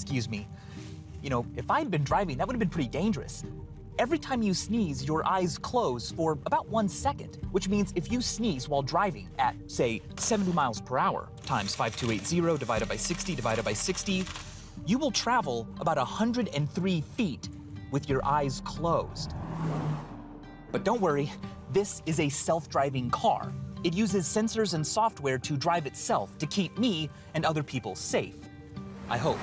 excuse me. You know, if I had been driving, that would have been pretty dangerous. Every time you sneeze, your eyes close for about 1 second, which means if you sneeze while driving at, say, 70 miles per hour times 5280 divided by 60 divided by 60, you will travel about 103 feet with your eyes closed. But don't worry, this is a self-driving car. It uses sensors and software to drive itself to keep me and other people safe. I hope.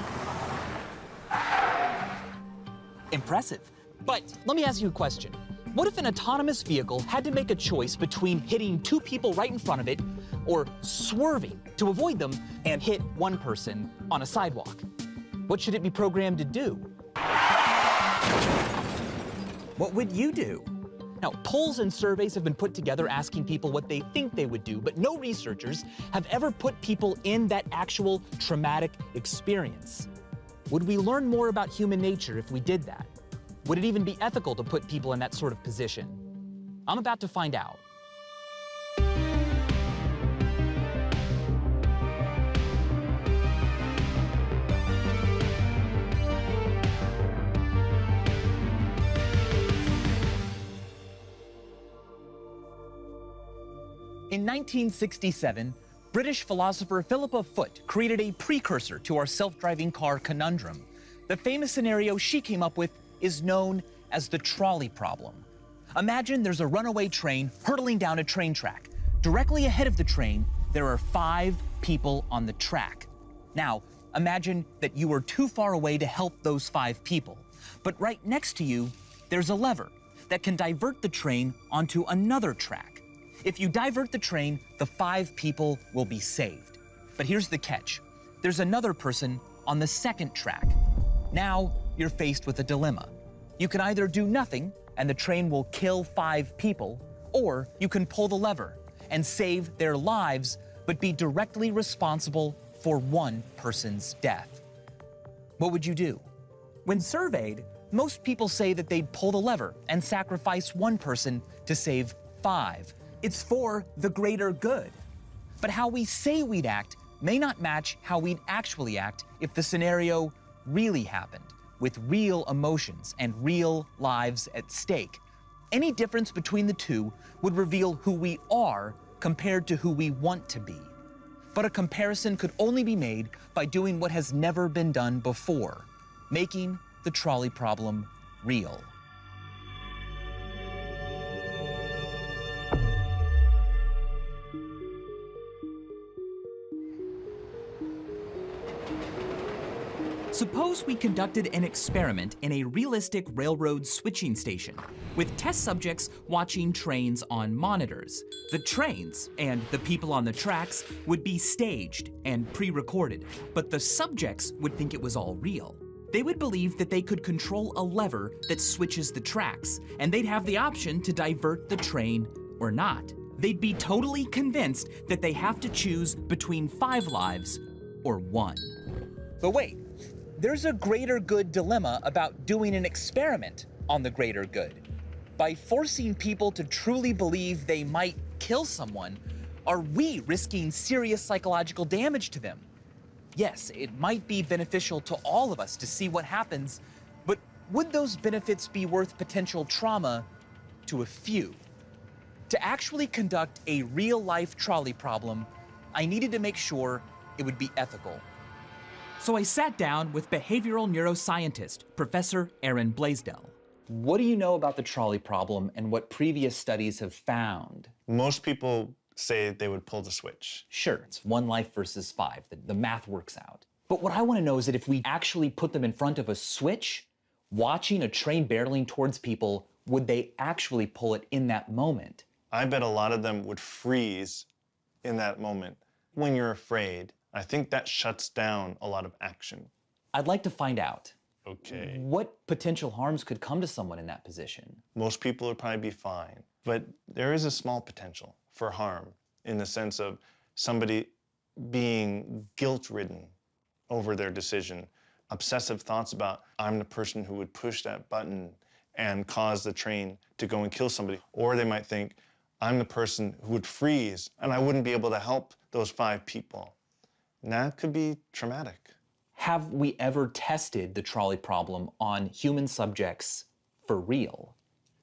Impressive. But let me ask you a question. What if an autonomous vehicle had to make a choice between hitting 2 people right in front of it or swerving to avoid them and hit 1 person on a sidewalk? What should it be programmed to do? What would you do? Now, polls and surveys have been put together asking people what they think they would do, but no researchers have ever put people in that actual traumatic experience. Would we learn more about human nature if we did that? Would it even be ethical to put people in that sort of position? I'm about to find out. In 1967, British philosopher Philippa Foot created a precursor to our self-driving car conundrum. The famous scenario she came up with is known as the trolley problem. Imagine there's a runaway train hurtling down a train track. Directly ahead of the train, there are 5 people on the track. Now, imagine that you are too far away to help those 5 people. But right next to you, there's a lever that can divert the train onto another track. If you divert the train, the 5 people will be saved. But here's the catch. There's another person on the second track. Now, you're faced with a dilemma. You can either do nothing and the train will kill 5 people, or you can pull the lever and save their lives, but be directly responsible for 1 person's death. What would you do? When surveyed, most people say that they'd pull the lever and sacrifice 1 person to save 5. It's for the greater good. But how we say we'd act may not match how we'd actually act if the scenario really happened, with real emotions and real lives at stake. Any difference between the two would reveal who we are compared to who we want to be. But a comparison could only be made by doing what has never been done before, making the trolley problem real. Suppose we conducted an experiment in a realistic railroad switching station, with test subjects watching trains on monitors. The trains and the people on the tracks would be staged and pre-recorded, but the subjects would think it was all real. They would believe that they could control a lever that switches the tracks, and they'd have the option to divert the train or not. They'd be totally convinced that they have to choose between 5 lives or 1. But wait. There's a greater good dilemma about doing an experiment on the greater good. By forcing people to truly believe they might kill someone, are we risking serious psychological damage to them? Yes, it might be beneficial to all of us to see what happens, but would those benefits be worth potential trauma to a few? To actually conduct a real-life trolley problem, I needed to make sure it would be ethical. So I sat down with behavioral neuroscientist, Professor Aaron Blaisdell. What do you know about the trolley problem and what previous studies have found? Most people say they would pull the switch. Sure, it's 1 life versus 5. The math works out. But what I want to know is that if we actually put them in front of a switch, watching a train barreling towards people, would they actually pull it in that moment? I bet a lot of them would freeze in that moment. When you're afraid, I think that shuts down a lot of action. I'd like to find out. Okay. What potential harms could come to someone in that position? Most people would probably be fine, but there is a small potential for harm in the sense of somebody being guilt-ridden over their decision, obsessive thoughts about, I'm the person who would push that button and cause the train to go and kill somebody. Or they might think, I'm the person who would freeze and I wouldn't be able to help those 5 people. And that could be traumatic. Have we ever tested the trolley problem on human subjects for real?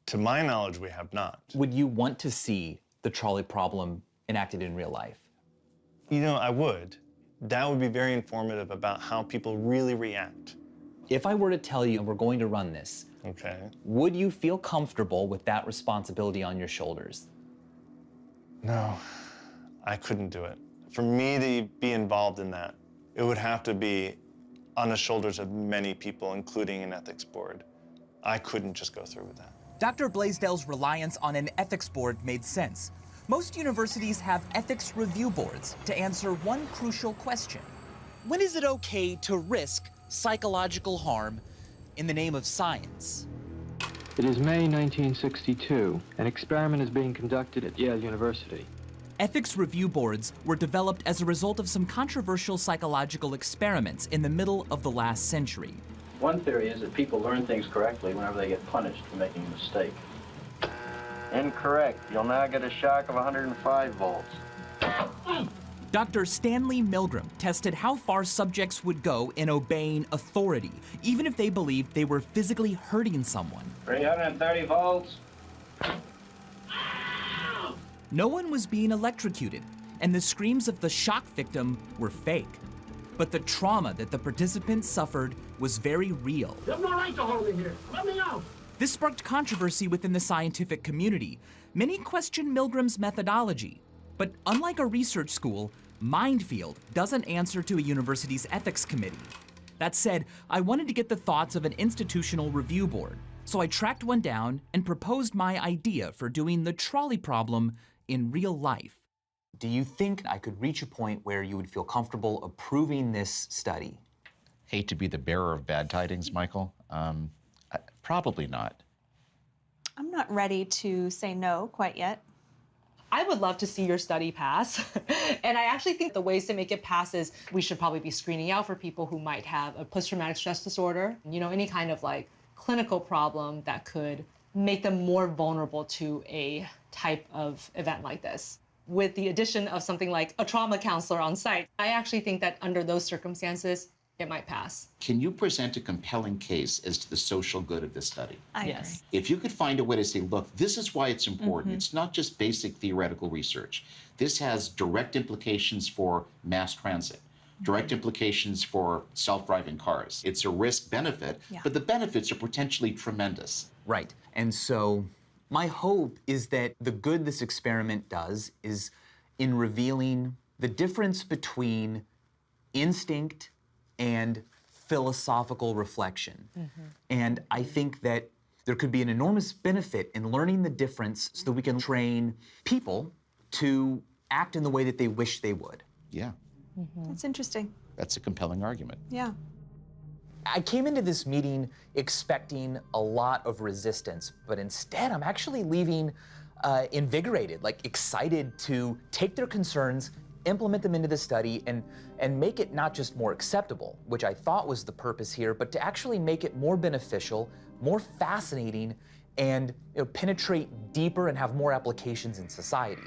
To my knowledge, we have not. Would you want to see the trolley problem enacted in real life? You know, I would. That would be very informative about how people really react. If I were to tell you we're going to run this, Okay. would you feel comfortable with that responsibility on your shoulders? No, I couldn't do it. For me to be involved in that, it would have to be on the shoulders of many people, including an ethics board. I couldn't just go through with that. Dr. Blaisdell's reliance on an ethics board made sense. Most universities have ethics review boards to answer one crucial question. When is it okay to risk psychological harm in the name of science? It is May 1962. An experiment is being conducted at Yale University. Ethics review boards were developed as a result of some controversial psychological experiments in the middle of the last century. One theory is that people learn things correctly whenever they get punished for making a mistake. Incorrect. You'll now get a shock of 105 volts. Dr. Stanley Milgram tested how far subjects would go in obeying authority, even if they believed they were physically hurting someone. 330 volts. No one was being electrocuted, and the screams of the shock victim were fake. But the trauma that the participants suffered was very real. You have no right to hold me here. Let me out. This sparked controversy within the scientific community. Many questioned Milgram's methodology. But unlike a research school, Mindfield doesn't answer to a university's ethics committee. That said, I wanted to get the thoughts of an institutional review board. So I tracked one down and proposed my idea for doing the trolley problem in real life. Do you think I could reach a point where you would feel comfortable approving this study? Hate to be the bearer of bad tidings, Michael. Probably not. I'm not ready to say no quite yet. I would love to see your study pass. And I actually think the ways to make it pass is we should probably be screening out for people who might have a post-traumatic stress disorder, any kind of like clinical problem that could make them more vulnerable to a type of event like this. With the addition of something like a trauma counselor on site, I actually think that under those circumstances, it might pass. Can you present a compelling case as to the social good of this study? I Yes. If you could find a way to say, look, this is why it's important. It's not just basic theoretical research. This has direct implications for mass transit, direct implications for self-driving cars. It's a risk-benefit, Yeah. but the benefits are potentially tremendous. Right. And so my hope is that the good this experiment does is in revealing the difference between instinct and philosophical reflection. And I think that there could be an enormous benefit in learning the difference so that we can train people to act in the way that they wish they would. Yeah, That's interesting. that's a compelling argument. Yeah. I came into this meeting expecting a lot of resistance, but instead I'm actually leaving invigorated, like excited to take their concerns, implement them into the study, and make it not just more acceptable, which I thought was the purpose here, but to actually make it more beneficial, more fascinating, and penetrate deeper and have more applications in society.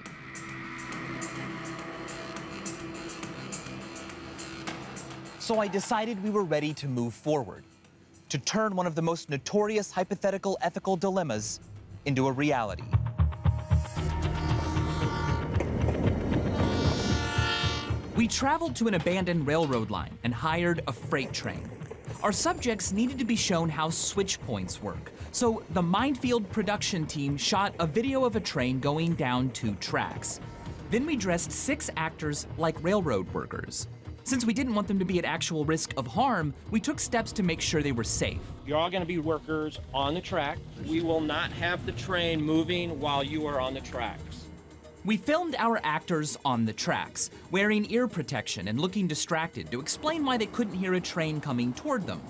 So I decided we were ready to move forward, to turn one of the most notorious hypothetical ethical dilemmas into a reality. We traveled to an abandoned railroad line and hired a freight train. Our subjects needed to be shown how switch points work, so the Mindfield production team shot a video of a train going down 2 tracks. Then we dressed 6 actors like railroad workers. Since we didn't want them to be at actual risk of harm, we took steps to make sure they were safe. You're all going to be workers on the track. We will not have the train moving while you are on the tracks. We filmed our actors on the tracks, wearing ear protection and looking distracted to explain why they couldn't hear a train coming toward them.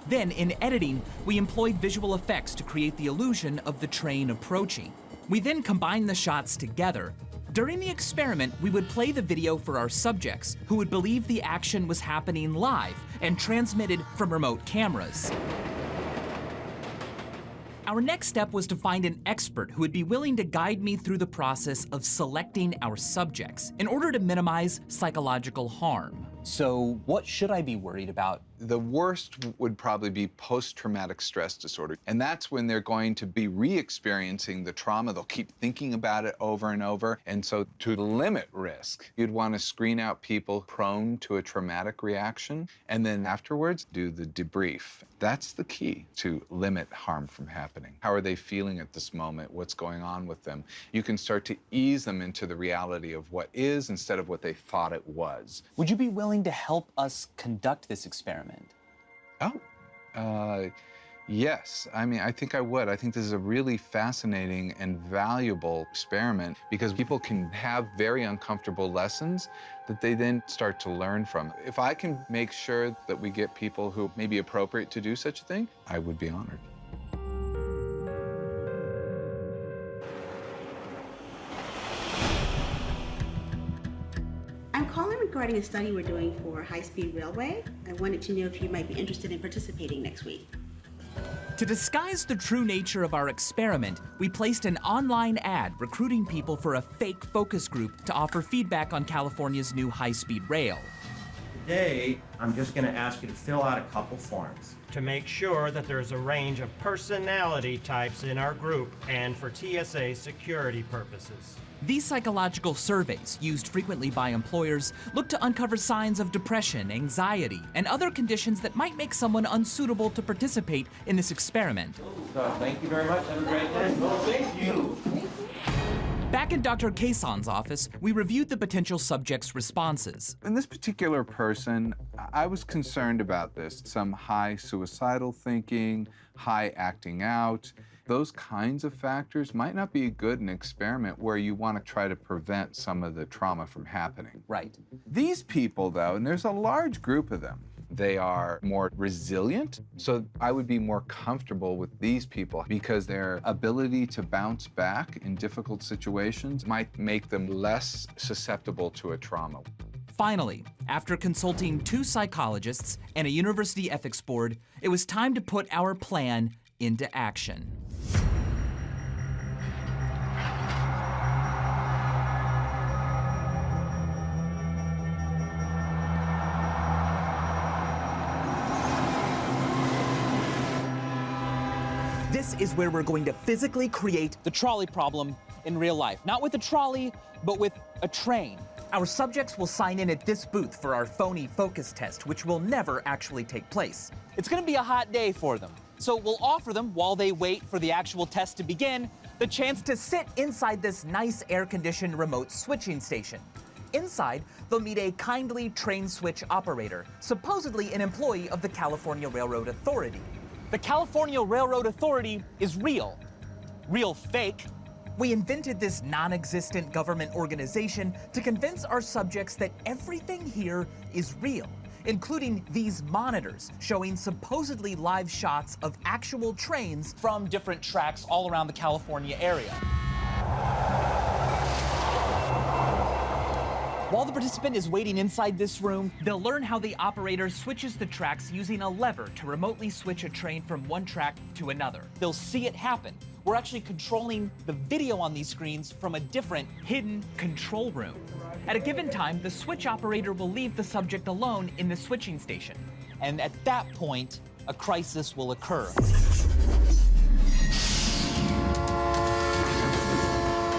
Then, in editing, we employed visual effects to create the illusion of the train approaching. We then combined the shots together. During the experiment, we would play the video for our subjects, who would believe the action was happening live and transmitted from remote cameras. Our next step was to find an expert who would be willing to guide me through the process of selecting our subjects in order to minimize psychological harm. So what should I be worried about The worst would probably be post-traumatic stress disorder. And that's when they're going to be re-experiencing the trauma. They'll keep thinking about it over and over. And so to limit risk, you'd want to screen out people prone to a traumatic reaction, and then afterwards do the debrief. That's the key to limit harm from happening. How are they feeling at this moment? What's going on with them? You can start to ease them into the reality of what is instead of what they thought it was. Would you be willing to help us conduct this experiment? Yes. I mean, I think I would. I think this is a really fascinating and valuable experiment because people can have very uncomfortable lessons that they then start to learn from. If I can make sure that we get people who may be appropriate to do such a thing, I would be honored. I'm calling regarding a study we're doing for high-speed railway. I wanted to know if you might be interested in participating next week. To disguise the true nature of our experiment, we placed an online ad recruiting people for a fake focus group to offer feedback on California's new high-speed rail. Today, I'm just going to ask you to fill out a couple forms to make sure that there's a range of personality types in our group and for TSA security purposes. These psychological surveys, used frequently by employers, look to uncover signs of depression, anxiety, and other conditions that might make someone unsuitable to participate in this experiment. Thank you very much. Have a great day. Thank you. Back in Dr. Kasan's office, we reviewed the potential subjects' responses. In this particular person, I was concerned about this. Some high suicidal thinking, high acting out. Those kinds of factors might not be good in an experiment where you want to try to prevent some of the trauma from happening. Right. These people, though, and there's a large group of them, they are more resilient, so I would be more comfortable with these people because their ability to bounce back in difficult situations might make them less susceptible to a trauma. Finally, after consulting 2 psychologists and a university ethics board, it was time to put our plan into action. This is where we're going to physically create the trolley problem in real life. Not with a trolley, but with a train. Our subjects will sign in at this booth for our phony focus test, which will never actually take place. It's gonna be a hot day for them. So we'll offer them, while they wait for the actual test to begin, the chance to sit inside this nice air-conditioned remote switching station. Inside, they'll meet a kindly train switch operator, supposedly an employee of the California Railroad Authority. The California Railroad Authority is real. Real fake. We invented this non-existent government organization to convince our subjects that everything here is real, including these monitors showing supposedly live shots of actual trains from different tracks all around the California area. While the participant is waiting inside this room, they'll learn how the operator switches the tracks using a lever to remotely switch a train from one track to another. They'll see it happen. We're actually controlling the video on these screens from a different hidden control room. At a given time, the switch operator will leave the subject alone in the switching station. And at that point, a crisis will occur.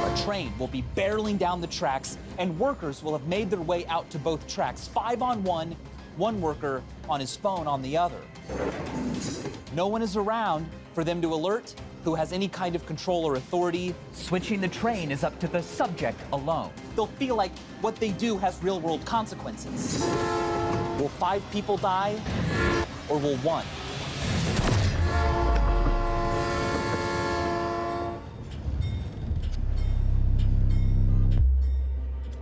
A train will be barreling down the tracks, and workers will have made their way out to both tracks, 5 on one worker on his phone on the other. No one is around for them to alert who has any kind of control or authority. Switching the train is up to the subject alone. They'll feel like what they do has real-world consequences. Will 5 people die, or will 1?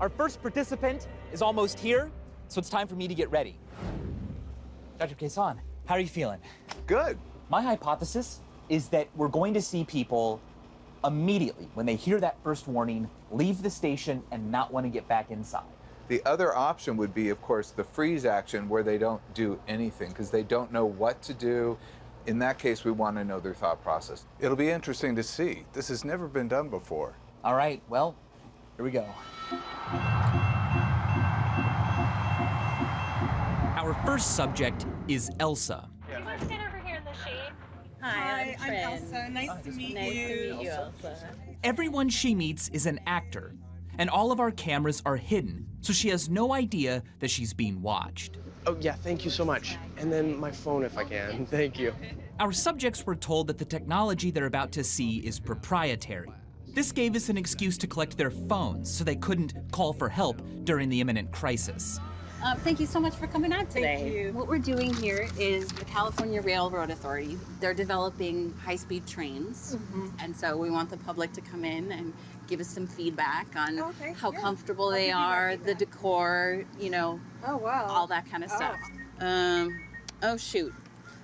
Our first participant is almost here, so it's time for me to get ready. Dr. Kasan, how are you feeling? Good. My hypothesis is that we're going to see people immediately, when they hear that first warning, leave the station and not want to get back inside. The other option would be, of course, the freeze action where they don't do anything because they don't know what to do. In that case, we want to know their thought process. It'll be interesting to see. This has never been done before. All right, well, here we go. Our first subject is Elsa. Do you want to stand over here in the shade? Hi, I'm Elsa. Nice to meet you. Nice to meet you, Elsa. Everyone she meets is an actor, and all of our cameras are hidden, so she has no idea that she's being watched. Oh, yeah, thank you so much. And then my phone if I can. Thank you. Our subjects were told that the technology they're about to see is proprietary. This gave us an excuse to collect their phones so they couldn't call for help during the imminent crisis. Thank you so much for coming out today. Thank you. What we're doing here is the California Railroad Authority. They're developing high-speed trains, and so we want the public to come in and give us some feedback on how comfortable they are, the decor, you know, all that kind of stuff. Oh shoot,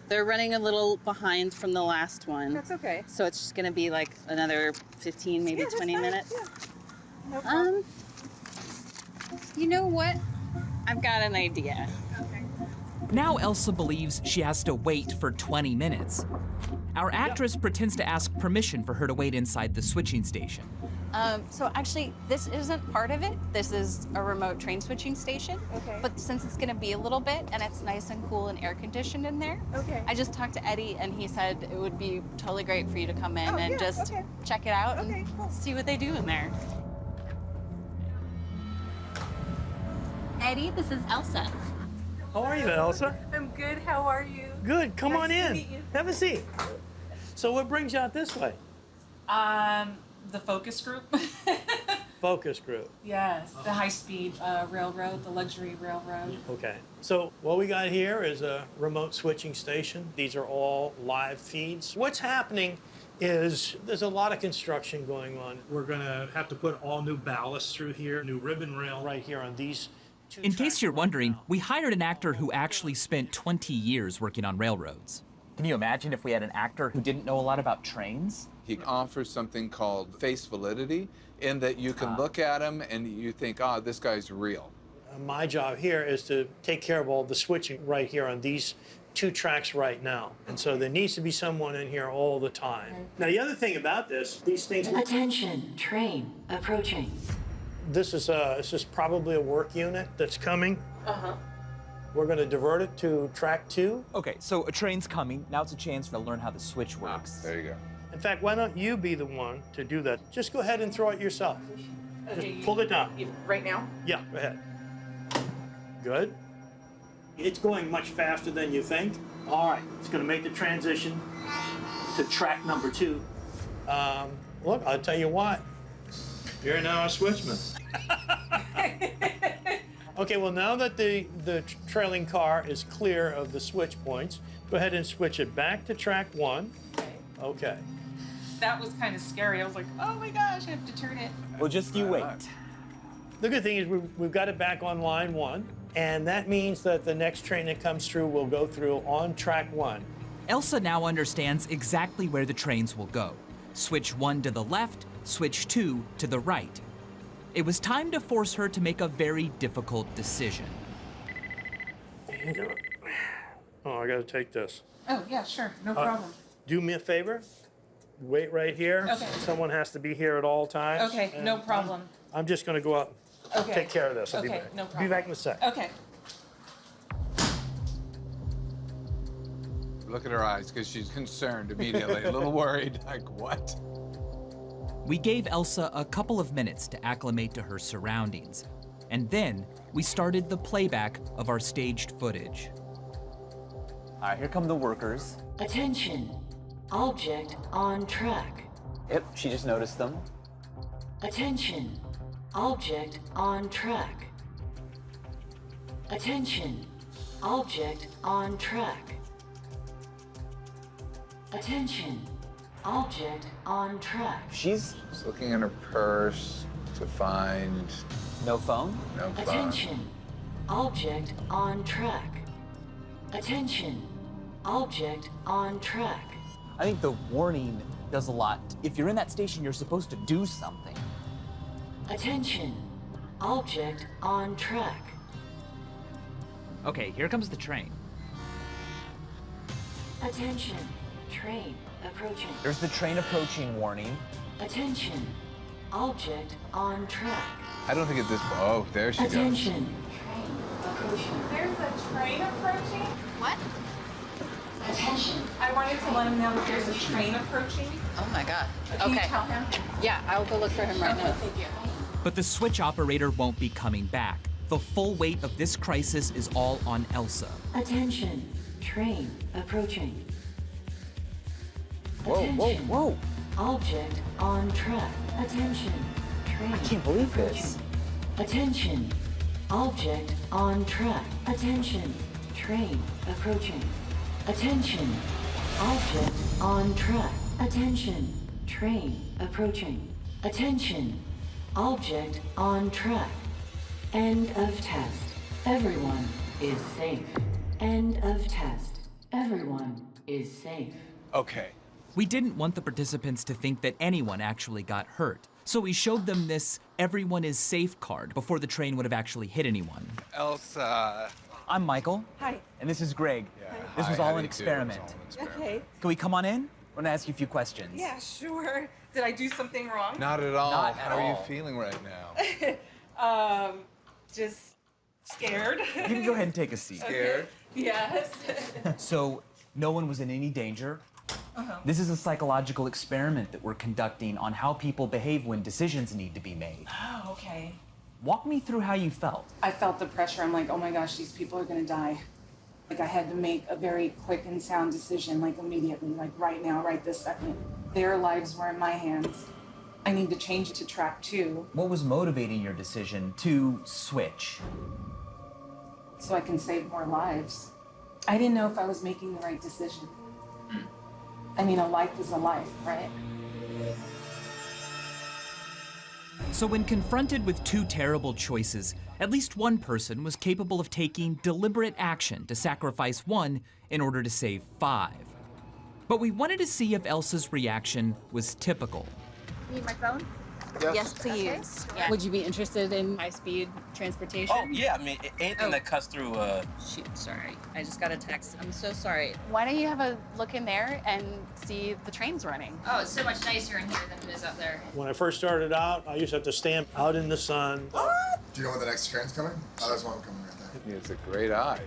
they're running a little behind from the last one. That's okay. So it's just gonna be like another 15, maybe 20 minutes. No problem. You know what? I've got an idea. Now Elsa believes she has to wait for 20 minutes. Our actress pretends to ask permission for her to wait inside the switching station. So actually, this isn't part of it. This is a remote train switching station. Okay. But since it's gonna be a little bit and it's nice and cool and air conditioned in there, I just talked to Eddie and he said it would be totally great for you to come in and just check it out and see what they do in there. Eddie, this is Elsa. How are you, Elsa? I'm good. How are you? Good. Come on Nice to in. meet you. Have a seat. So what brings you out this way? The focus group. Focus group. Yes, the high-speed railroad, the luxury railroad. Okay. So what we got here is a remote switching station. These are all live feeds. What's happening is there's a lot of construction going on. We're going to have to put all new ballast through here, new ribbon rail right here on these two In tracks case you're right wondering, now. we hired an actor who actually spent 20 years working on railroads. Can you imagine if we had an actor who didn't know a lot about trains? He offers something called face validity, in that you can look at him and you think, oh, this guy's real. My job here is to take care of all the switching right here on these two tracks right now. And so there needs to be someone in here all the time. Now, the other thing about this, these things... Attention, train approaching. This is probably a work unit that's coming. We're going to divert it to track 2. Okay, so a train's coming. Now it's a chance to learn how the switch works. There you go. In fact, why don't you be the one to do that? Just go ahead and throw it yourself. Okay, Just pull it down. Right now? Yeah, go ahead. Good. It's going much faster than you think. All right, it's going to make the transition to track number 2. Look, I'll tell you what. You're now a switchman. Okay, well, now that the trailing car is clear of the switch points, go ahead and switch it back to track 1. Okay. That was kind of scary. I was like, oh my gosh, I have to turn it. Well, just you wait. The good thing is we've got it back on line 1, and that means that the next train that comes through will go through on track 1. Elsa now understands exactly where the trains will go. Switch 1 to the left, switch 2 to the right. It was time to force her to make a very difficult decision. Oh, I gotta take this. Oh, yeah, sure. No problem. Do me a favor. Wait right here. Okay. Someone has to be here at all times. Okay, and no problem. I'm just gonna go out and Okay. take care of this. I'll be Okay, back. no Be problem. back in a sec. Okay. Look at her eyes, because she's concerned immediately, a little worried, like, what? We gave Elsa a couple of minutes to acclimate to her surroundings, and then we started the playback of our staged footage. All right, here come the workers. Attention, object on track. Yep, she just noticed them. Attention, object on track. Attention, object on track. Attention, object on track. She's looking in her purse to find... No phone? No phone. Attention, object on track. Attention, object on track. I think the warning does a lot. If you're in that station, you're supposed to do something. Attention, object on track. Okay, here comes the train. Attention, train approaching. There's the train approaching warning. Attention, object on track. I don't think at this point... Oh, there she goes. Attention, train approaching. approaching. There's a train approaching. What? Attention. I wanted to let him know that there's a train approaching. Oh my God. Can you Okay. tell him? Yeah, I'll go look for him right now. Thank you. But the switch operator won't be coming back. The full weight of this crisis is all on Elsa. Attention. Train approaching. Whoa, whoa, whoa. Object on track. Attention. Train. I can't believe this. Attention. Object on track. Attention. Train approaching. Attention. Object on track. Attention. Train approaching. Attention. Object on track. End of test. Everyone is safe. End of test. Everyone is safe. Okay. We didn't want the participants to think that anyone actually got hurt. So we showed them this "everyone is safe" card before the train would have actually hit anyone. Elsa. I'm Michael. Hi. And this is Greg. This Hi, was how all do an you do? It was experiment. all an experiment. Okay. Can we come on in? I want to ask you a few questions. Yeah, sure. Did I do something wrong? Not at all. Not at How are you all. feeling right now? Just scared. You can go ahead and take a seat. Scared? Yes. So, no one was in any danger. This is a psychological experiment that we're conducting on how people behave when decisions need to be made. Oh, okay. Walk me through how you felt. I felt the pressure. I'm like, oh my gosh, these people are gonna die. Like I had to make a very quick and sound decision, like immediately, like right now, right this second. Their lives were in my hands. I need to change it to track 2 What was motivating your decision to switch? so I can save more lives. I didn't know if I was making the right decision. I mean, a life is a life, right? So when confronted with two terrible choices, at least one person was capable of taking deliberate action to sacrifice one in order to save 5. But we wanted to see if Elsa's reaction was typical. Need my phone? Yes. please. Yeah. Would you be interested in high-speed transportation? Oh, yeah, I mean, anything that cuts through, Shoot, sorry. I just got a text. I'm so sorry. Why don't you have a look in there and see the trains running? Oh, it's so much nicer in here than it is up there. When I first started out, I used to have to stand out in the sun. Do you know when the next train's coming? Oh, there's one coming right there. He has a great eye.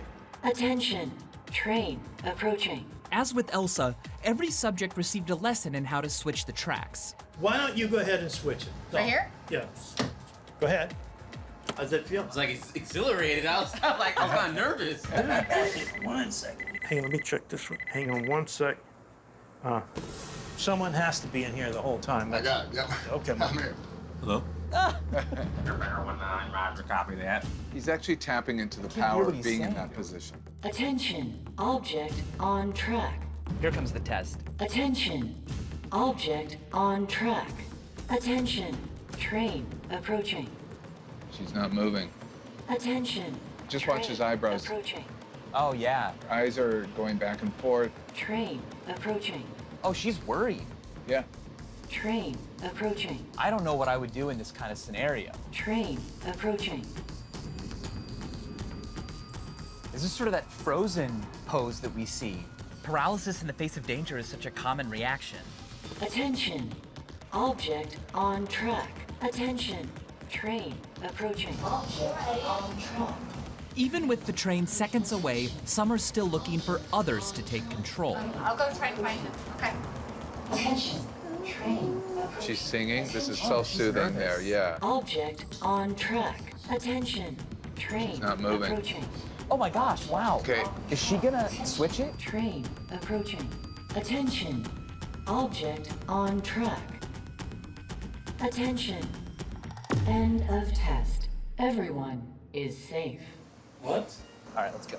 Attention. Train approaching. As with Elsa, every subject received a lesson in how to switch the tracks. Why don't you go ahead and switch it? Right here? Yeah. Go ahead. How's that feel? it's like it's exhilarated. I was like, I was kind of nervous. 1 second. Hang on, let me check this one. Hang on 1 sec. Someone has to be in here the whole time. I got it, yep. Okay, I'm here. Hello? Copy that. He's actually tapping into the can't hear power what of he's being in saying. that position. Attention. Object on track. Here comes the test. Attention. Object on track. Attention. Train approaching. She's not moving. Attention. Just watch his Train eyebrows. Approaching. Oh, yeah. Eyes are going back and forth. Train approaching. Oh, she's worried. Yeah. Train approaching. I don't know what I would do in this kind of scenario. Train approaching. This is sort of that Frozen pose that we see. Paralysis in the face of danger is such a common reaction. Attention. Object on track. Attention. Train approaching. Object on track. Even with the train seconds away, some are still looking for others to take control. I'll go try and find him. Okay. Attention. Train approaching. She's singing. This is self-soothing there, yeah. Object on track. Attention. Train She's not moving. approaching. Oh my gosh, wow. Okay. Is she gonna switch it? Train approaching. Attention. Object on track. Attention. End of test. Everyone is safe. What? All right, let's go.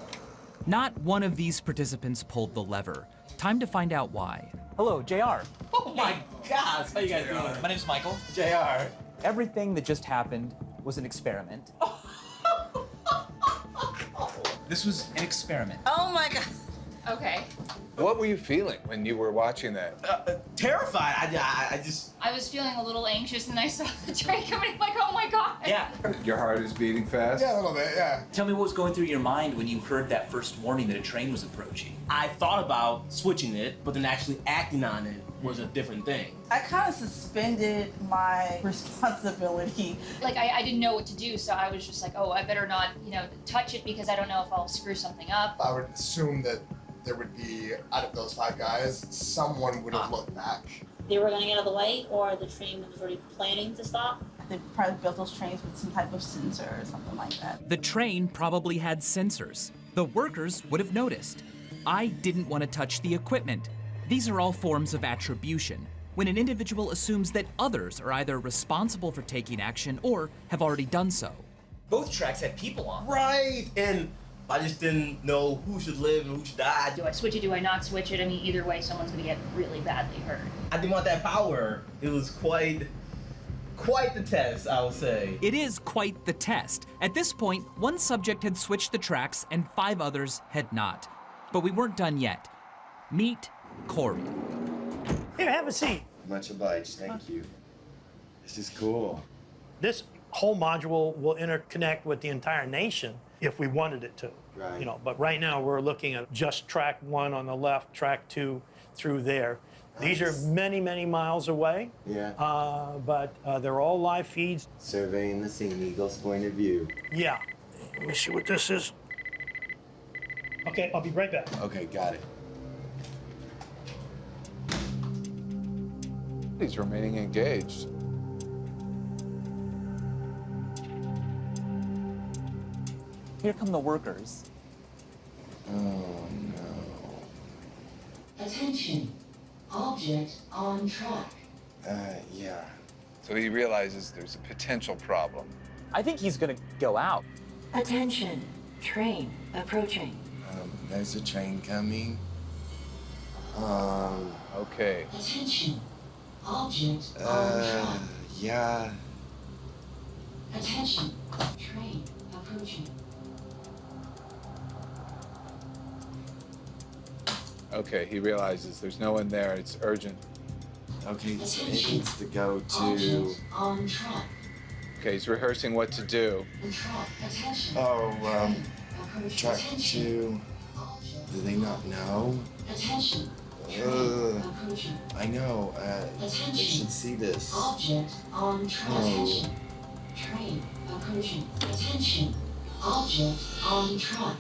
Not one of these participants pulled the lever. Time to find out why. Hello, JR. Oh my gosh, how you guys doing? My name's Michael. JR. Everything that just happened was an experiment. This was an experiment. Oh my god. Okay. What were you feeling when you were watching that? Terrified. I just. I was feeling a little anxious and I saw the train coming. I'm like, oh my God. Yeah. Your heart is beating fast? Yeah, a little bit, yeah. Tell me what was going through your mind when you heard that first warning that a train was approaching. I thought about switching it, but then actually acting on it was a different thing. I kind of suspended my responsibility. Like, I didn't know what to do, so I was just like, oh, I better not, touch it because I don't know if I'll screw something up. I would assume that there would be, out of those 5 guys, someone would have looked back. They were going to get out of the way, or the train was already planning to stop? They probably built those trains with some type of sensor or something like that. The train probably had sensors. The workers would have noticed. I didn't want to touch the equipment. These are all forms of attribution, when an individual assumes that others are either responsible for taking action or have already done so. Both tracks had people on. Right. And I just didn't know who should live and who should die. Do I switch it? Do I not switch it? I mean, either way, someone's going to get really badly hurt. I didn't want that power. It was quite the test, I would say. It is quite the test. At this point, one subject had switched the tracks and 5 others had not. But we weren't done yet. Meet Corey. Here, have a seat. Much obliged, thank you. This is cool. This whole module will interconnect with the entire nation if we wanted it to. Right. But right now we're looking at just track 1 on the left, track 2 through there. These are many, many miles away. Yeah. But they're all live feeds. Surveying the scene, Eagle's point of view. Yeah. Let me see what this is. Okay, I'll be right back. Okay, got it. He's remaining engaged. Here come the workers. Oh, no. Attention. Object on track. Yeah. So he realizes there's a potential problem. I think he's gonna go out. Attention. Train approaching. There's a train coming. Okay. Attention. Object on track. Yeah. Attention. Train approaching. Okay, he realizes there's no one there. It's urgent. Okay, so it needs to go to... Object on track. Okay, he's rehearsing what to do. The track. Attention. Oh, Approach. track Attention. 2. Do they not know? Attention. Train approaching. I know. They Attention. should see this. Object on track. Attention. Train approaching. Attention. Object on track.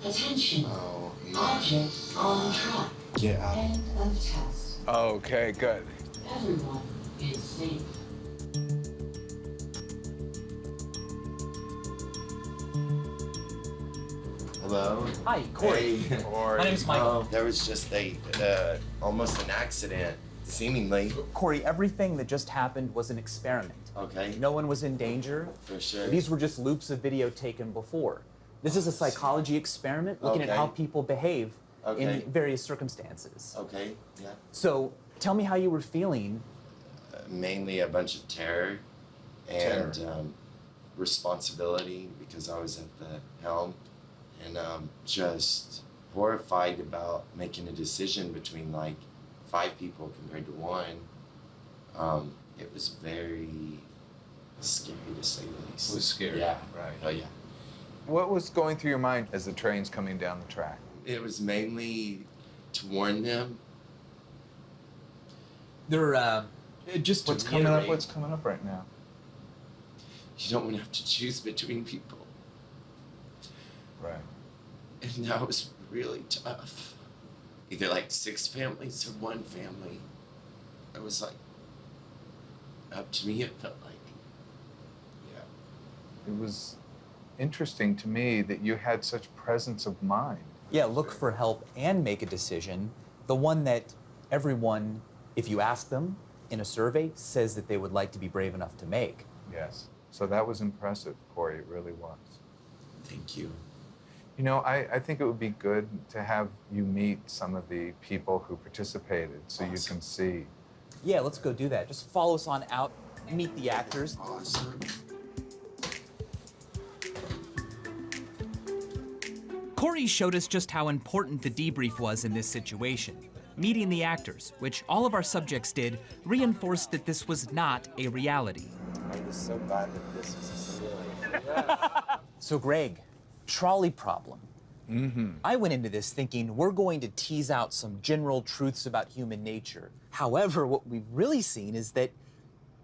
Attention. Oh, man. Object on track. Get out. End of test. Okay, good. Everyone is safe. Hello? Hi, Corey. Hey. My name's Michael. There was just almost an accident, seemingly. Corey, everything that just happened was an experiment. Okay. No one was in danger. For sure. These were just loops of video taken before. This is a psychology experiment looking at Okay. how people behave Okay. in various circumstances. Okay, yeah. So tell me how you were feeling. Mainly a bunch of terror and responsibility because I was at the helm, and just horrified about making a decision between like 5 people compared to 1. It was very scary to say the least. It was scary. Yeah. Right. Oh yeah. What was going through your mind as the train's coming down the track? It was mainly to warn them. They're just to What's coming up? reiterate- What's coming up right now? You don't want to have to choose between people. Right. And that was really tough. Either like 6 families or 1 family. It was like, up to me, it felt like. Yeah. It was interesting to me that you had such presence of mind. Yeah, look for help and make a decision. The one that everyone, if you ask them in a survey, says that they would like to be brave enough to make. Yes. So that was impressive, Corey. It really was. Thank you. You know, I think it would be good to have you meet some of the people who participated so you can see. Yeah, let's go do that. Just follow us on out, meet the actors. Corey Corey showed us just how important the debrief was in this situation. Meeting the actors, which all of our subjects did, reinforced that this was not a reality. I'm just so glad that this is a simulation. So Greg, trolley problem. I went into this thinking we're going to tease out some general truths about human nature. However, what we've really seen is that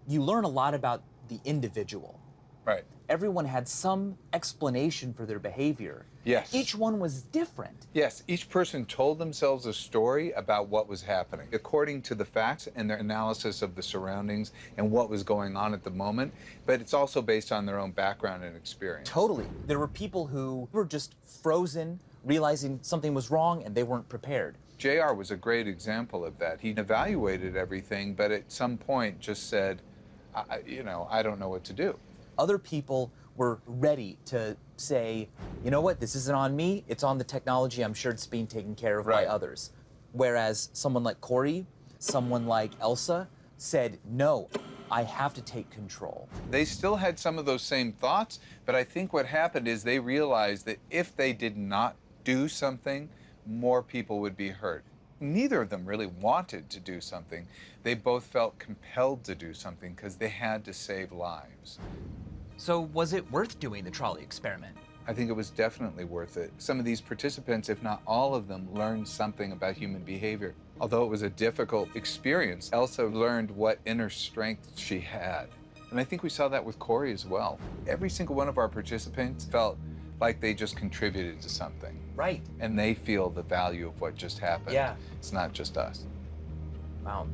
you learn a lot about the individual. Right. Everyone had some explanation for their behavior. Yes. Each one was different. Yes, each person told themselves a story about what was happening, according to the facts and their analysis of the surroundings and what was going on at the moment, but it's also based on their own background and experience. Totally. There were people who were just frozen, realizing something was wrong and they weren't prepared. JR was a great example of that. He evaluated everything, but at some point just said, I don't know what to do. Other people were ready to say, you know what, this isn't on me, it's on the technology, I'm sure it's being taken care of by others. Whereas someone like Corey, someone like Elsa said, no, I have to take control. They still had some of those same thoughts, but I think what happened is they realized that if they did not do something, more people would be hurt. Neither of them really wanted to do something. They both felt compelled to do something because they had to save lives. So was it worth doing the trolley experiment? I think it was definitely worth it. Some of these participants, if not all of them, learned something about human behavior. Although it was a difficult experience, Elsa learned what inner strength she had. And I think we saw that with Corey as well. Every single one of our participants felt like they just contributed to something. Right. And they feel the value of what just happened. Yeah. It's not just us. Wow.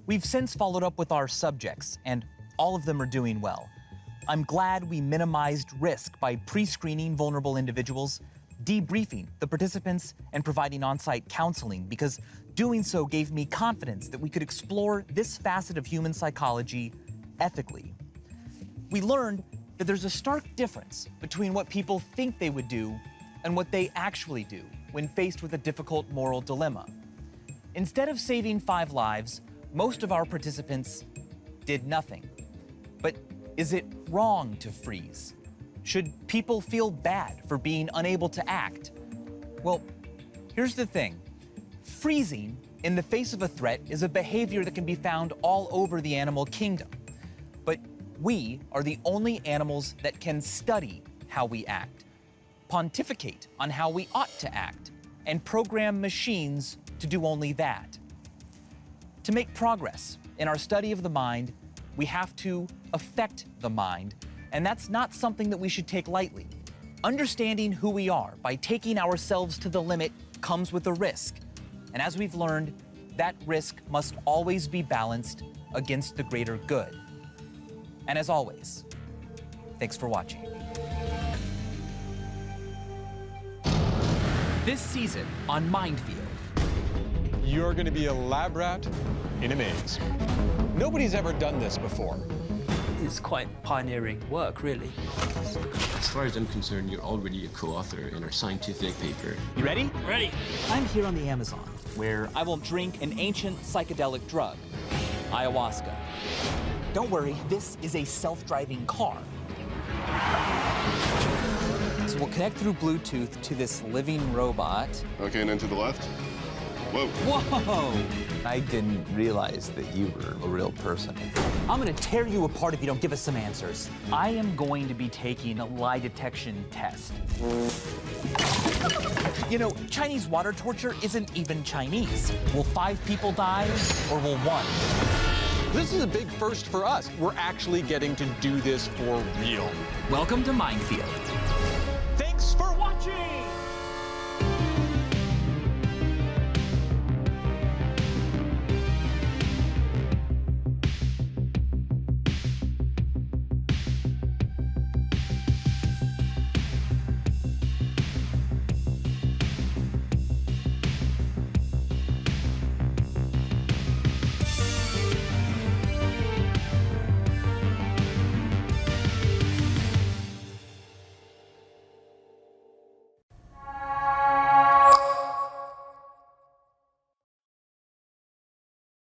We've since followed up with our subjects, and all of them are doing well. I'm glad we minimized risk by pre-screening vulnerable individuals, debriefing the participants, and providing on-site counseling, because doing so gave me confidence that we could explore this facet of human psychology ethically. We learned that there's a stark difference between what people think they would do and what they actually do when faced with a difficult moral dilemma. Instead of saving 5 lives, most of our participants did nothing. But is it wrong to freeze? Should people feel bad for being unable to act? Well, here's the thing. Freezing in the face of a threat is a behavior that can be found all over the animal kingdom. But we are the only animals that can study how we act, pontificate on how we ought to act, and program machines to do only that. To make progress in our study of the mind, we have to affect the mind, and that's not something that we should take lightly. Understanding who we are by taking ourselves to the limit comes with a risk. And as we've learned, that risk must always be balanced against the greater good. And as always, thanks for watching. This season on Mindfield. You're going to be a lab rat in a maze. Nobody's ever done this before. It's quite pioneering work, really. As far as I'm concerned, you're already a co-author in our scientific paper. You ready? Ready. I'm here on the Amazon, where I will drink an ancient psychedelic drug, ayahuasca. Don't worry, this is a self-driving car. So we'll connect through Bluetooth to this living robot. Okay, and then to the left. Whoa. Whoa! I didn't realize that you were a real person. I'm gonna tear you apart if you don't give us some answers. I am going to be taking a lie detection test. You know, Chinese water torture isn't even Chinese. Will 5 people die, or will 1? This is a big first for us. We're actually getting to do this for real. Welcome to Mindfield. Thanks for watching!